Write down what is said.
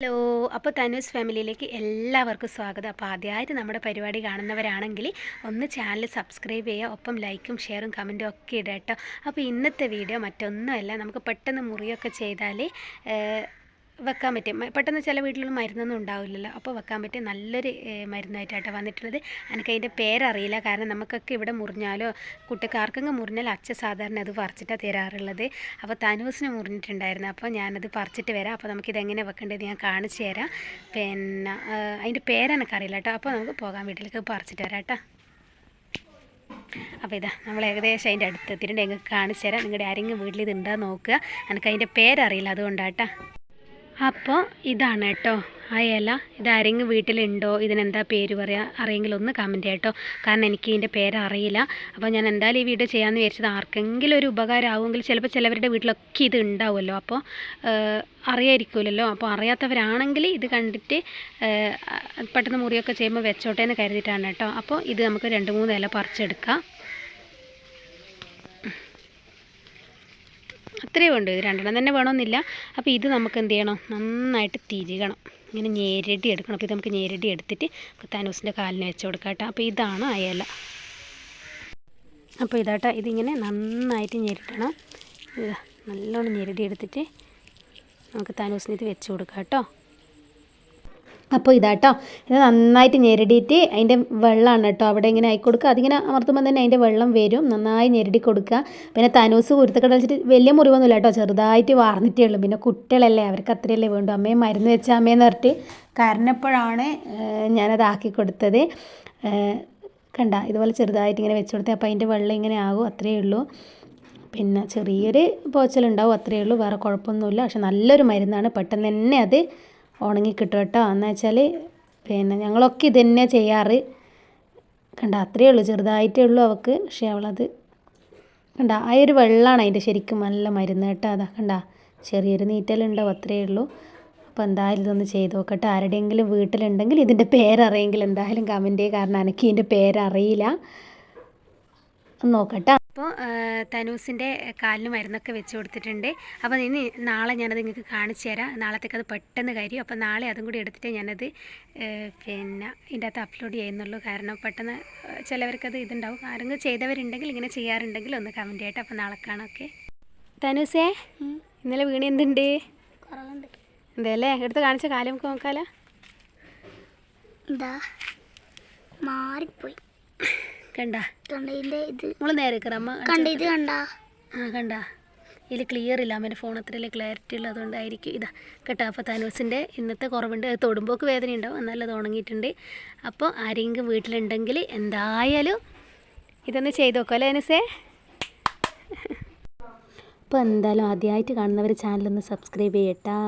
Hello, അപ്പോൾ തനൂസ് ഫാമിലിയിലേക്ക് എല്ലാവർക്കും സ്വാഗതം. അപ്പോൾ ആദ്യമായിട്ട് നമ്മുടെ പരിപാടി കാണുന്നവരാണെങ്കിൽ ഒന്ന് ചാനൽ സബ്സ്ക്രൈബ് ചെയ്യുക, ഒപ്പം ലൈക്കും ഷെയറും കമൻറ്റും ഒക്കെ ഇടുക കേട്ടോ. അപ്പോൾ ഇന്നത്തെ വീഡിയോ മറ്റൊന്നുമല്ല, നമുക്ക് പെട്ടെന്ന് മുറിയൊക്കെ ചെയ്താൽ വെക്കാൻ പറ്റും. പെട്ടെന്ന് ചില വീട്ടിലൊന്നും മരുന്നൊന്നും ഉണ്ടാവില്ലല്ലോ, അപ്പോൾ വെക്കാൻ പറ്റിയ നല്ലൊരു മരുന്നായിട്ടാണ് വന്നിട്ടുള്ളത്. എനിക്ക് അതിൻ്റെ പേരറിയില്ല, കാരണം നമുക്കൊക്കെ ഇവിടെ മുറിഞ്ഞാലോ കുട്ടിക്ക് ആർക്കെങ്കിലും മുറിഞ്ഞാൽ അച്ഛൻ സാധാരണ അത് പറിച്ചിട്ടാണ് തരാറുള്ളത്. അപ്പോൾ തനൂസിന് മുറിഞ്ഞിട്ടുണ്ടായിരുന്നു, അപ്പോൾ ഞാനത് പറിച്ചിട്ട് വരാം. അപ്പോൾ നമുക്കിതെങ്ങനെ വെക്കേണ്ടത് ഞാൻ കാണിച്ചു തരാം. പിന്നെ അതിൻ്റെ പേരെനിക്കറിയില്ല കേട്ടോ. അപ്പോൾ നമുക്ക് പോകാൻ വീട്ടിലേക്ക് പറിച്ചിട്ട് വരാം കേട്ടോ. അപ്പോൾ ഇതാ നമ്മൾ ഏകദേശം അതിൻ്റെ അടുത്ത് എത്തിയിട്ടുണ്ട്. നിങ്ങൾക്ക് കാണിച്ചു തരാം. നിങ്ങളുടെ ആരെങ്കിലും വീട്ടിൽ ഇത് ഉണ്ടാകുന്ന നോക്കുക. എനിക്ക് അതിൻ്റെ പേരറിയില്ല, അതുകൊണ്ടാട്ടോ. അപ്പോൾ ഇതാണ് കേട്ടോ ആ ഇല. ഇതാരെങ്കിലും വീട്ടിലുണ്ടോ, ഇതിനെന്താ പേര് പറയുക, അറിയെങ്കിലും ഒന്ന് കമൻറ്റ് ചെയ്യാം കേട്ടോ. കാരണം എനിക്ക് ഇതിൻ്റെ പേരറിയില്ല. അപ്പോൾ ഞാൻ എന്തായാലും ഈ വീഡിയോ ചെയ്യാമെന്ന് വിചാരിച്ചത് ആർക്കെങ്കിലും ഒരു ഉപകാരമാവുമെങ്കിൽ. ചിലപ്പോൾ ചിലവരുടെ വീട്ടിലൊക്കെ ഇത് ഉണ്ടാവുമല്ലോ, അപ്പോൾ അറിയായിരിക്കുമല്ലോ. അപ്പോൾ അറിയാത്തവരാണെങ്കിൽ ഇത് കണ്ടിട്ട് പെട്ടെന്ന് മുറിയൊക്കെ ചെയ്യുമ്പോൾ വെച്ചോട്ടെ എന്ന് കരുതിയിട്ടാണ് കേട്ടോ. അപ്പോൾ ഇത് നമുക്ക് 2-3 ഇല പറിച്ചെടുക്കാം. അത്രയേ ഉണ്ട്, 2 തന്നെ വേണമെന്നില്ല. അപ്പോൾ ഇത് നമുക്ക് എന്ത് ചെയ്യണം, നന്നായിട്ട് തിരികണം, ഇങ്ങനെ ഞെരടി എടുക്കണം. അപ്പോൾ ഇത് നമുക്ക് ഞെരടി എടുത്തിട്ട് തനൂസിൻ്റെ കാലിന് വെച്ച് കൊടുക്കാം കേട്ടോ. അപ്പോൾ ഇതാണ് ആ ഇല. അപ്പോൾ ഇതാട്ടോ, ഇതിങ്ങനെ നന്നായിട്ട് ഞെരടണം. നല്ലോണം ഞെരടി എടുത്തിട്ട് നമുക്ക് തനൂസിന് ഇത് വെച്ച് കൊടുക്കാം കേട്ടോ. അപ്പോൾ ഇതാട്ടോ, ഇത് നന്നായിട്ട് ഞെരടിയിട്ട് അതിൻ്റെ വെള്ളമാണ് കേട്ടോ അവിടെ ഇങ്ങനെ ആയി കൊടുക്കുക. അതിങ്ങനെ അമർത്തുമ്പോൾ തന്നെ അതിൻ്റെ വെള്ളം വരും. നന്നായി ഞെരടി കൊടുക്കുക. പിന്നെ തനൂസ് കുരുത്തക്കട വെച്ചിട്ട് വലിയ മുറിവൊന്നുമില്ല കേട്ടോ, ചെറുതായിട്ട് വാർന്നിട്ടേ ഉള്ളൂ. പിന്നെ കുട്ടികളല്ലേ, അവർക്ക് അത്രയല്ലേ വേണ്ടു. അമ്മയെ മരുന്ന് വെച്ച അമ്മയെന്ന് പറഞ്ഞിട്ട് കരഞ്ഞപ്പോഴാണ് ഞാനത് ആക്കി കൊടുത്തത്. കണ്ട, ഇതുപോലെ ചെറുതായിട്ട് ഇങ്ങനെ വെച്ച് കൊടുത്തത്. അപ്പോൾ അതിൻ്റെ വെള്ളം ഇങ്ങനെ ആകും, അത്രയേ ഉള്ളൂ. പിന്നെ ചെറിയൊരു പോച്ചലുണ്ടാവും, അത്രയേ ഉള്ളൂ, വേറെ കുഴപ്പമൊന്നുമില്ല. പക്ഷെ നല്ലൊരു മരുന്നാണ്, പെട്ടെന്ന് തന്നെ അത് ഉണങ്ങി കിട്ടും കേട്ടോ. എന്ന് വെച്ചാൽ പിന്നെ ഞങ്ങളൊക്കെ ഇത് തന്നെ ചെയ്യാറ്. കണ്ട, അത്രയേ ഉള്ളൂ, ചെറുതായിട്ടേ ഉള്ളൂ അവൾക്ക്. പക്ഷേ അവളത് കണ്ട, ആ ഒരു വെള്ളമാണ് അതിൻ്റെ ശരിക്കും നല്ല മരുന്ന് കേട്ടോ. അതാ കണ്ട, ചെറിയൊരു നീറ്റലുണ്ടാവും, അത്രയേ ഉള്ളൂ. അപ്പോൾ എന്തായാലും ഇതൊന്ന് ചെയ്ത് നോക്കട്ടെ. ആരുടെയെങ്കിലും വീട്ടിലുണ്ടെങ്കിൽ ഇതിൻ്റെ പേരറിയെങ്കിൽ എന്തായാലും കമൻറ്റ് ചെയ്യുക, കാരണം എനിക്ക് ഇതിൻ്റെ പേരറിയില്ല. ഒന്ന് നോക്കട്ടെ. അപ്പോൾ തനൂസിൻ്റെ കാലിന് മരുന്നൊക്കെ വെച്ച് കൊടുത്തിട്ടുണ്ട്. അപ്പോൾ ഇനി നാളെ ഞാനത് നിങ്ങൾക്ക് കാണിച്ചു തരാം. നാളത്തേക്ക് അത് പെട്ടെന്ന് കഴിയും. അപ്പോൾ നാളെ അതും കൂടി എടുത്തിട്ട് ഞാനത് പിന്നെ ഇതിൻ്റെ അകത്ത് അപ്ലോഡ് ചെയ്യുന്നുള്ളൂ. കാരണം പെട്ടെന്ന് ചിലവർക്കത് ഇതുണ്ടാവും. ആരെങ്കിലും ചെയ്തവരുണ്ടെങ്കിൽ ഇങ്ങനെ ചെയ്യാറുണ്ടെങ്കിൽ ഒന്ന് കമൻറ്റ് ചെയ്യട്ടെ. അപ്പോൾ നാളെ കാണാം. ഓക്കെ. തനൂസേ, ഇന്നലെ വീണ എന്തുണ്ട്? എന്തല്ലേ എടുത്ത് കാണിച്ച കാലം നമുക്ക് നോക്കാലോ. എന്താ മാറിപ്പോയി, കണ്ട ഇത് നമ്മൾ നേരെ കയറാം. ഇത് കണ്ട കണ്ട, ഇതിൽ ക്ലിയർ ഇല്ല, അമ്മേൻ്റെ ഫോൺ അത്രയല്ലേ ക്ലാരിറ്റി ഉള്ളത്, അതുകൊണ്ടായിരിക്കും. ഇതാ കേട്ടോ. അപ്പോൾ തനൂസിൻ്റെ ഇന്നത്തെ കുറവുണ്ട്, തൊടുമ്പോക്ക് വേദന ഉണ്ടാവും, എന്നാലും അത് ഉണങ്ങിയിട്ടുണ്ട്. അപ്പോൾ ആരെങ്കിലും വീട്ടിലുണ്ടെങ്കിൽ എന്തായാലും ഇതൊന്ന് ചെയ്ത് നോക്കാം അല്ലേ തനൂസേ? അപ്പോൾ എന്തായാലും ആദ്യമായിട്ട് കാണുന്നവർ ചാനലൊന്ന് സബ്സ്ക്രൈബ് ചെയ്യട്ടാ.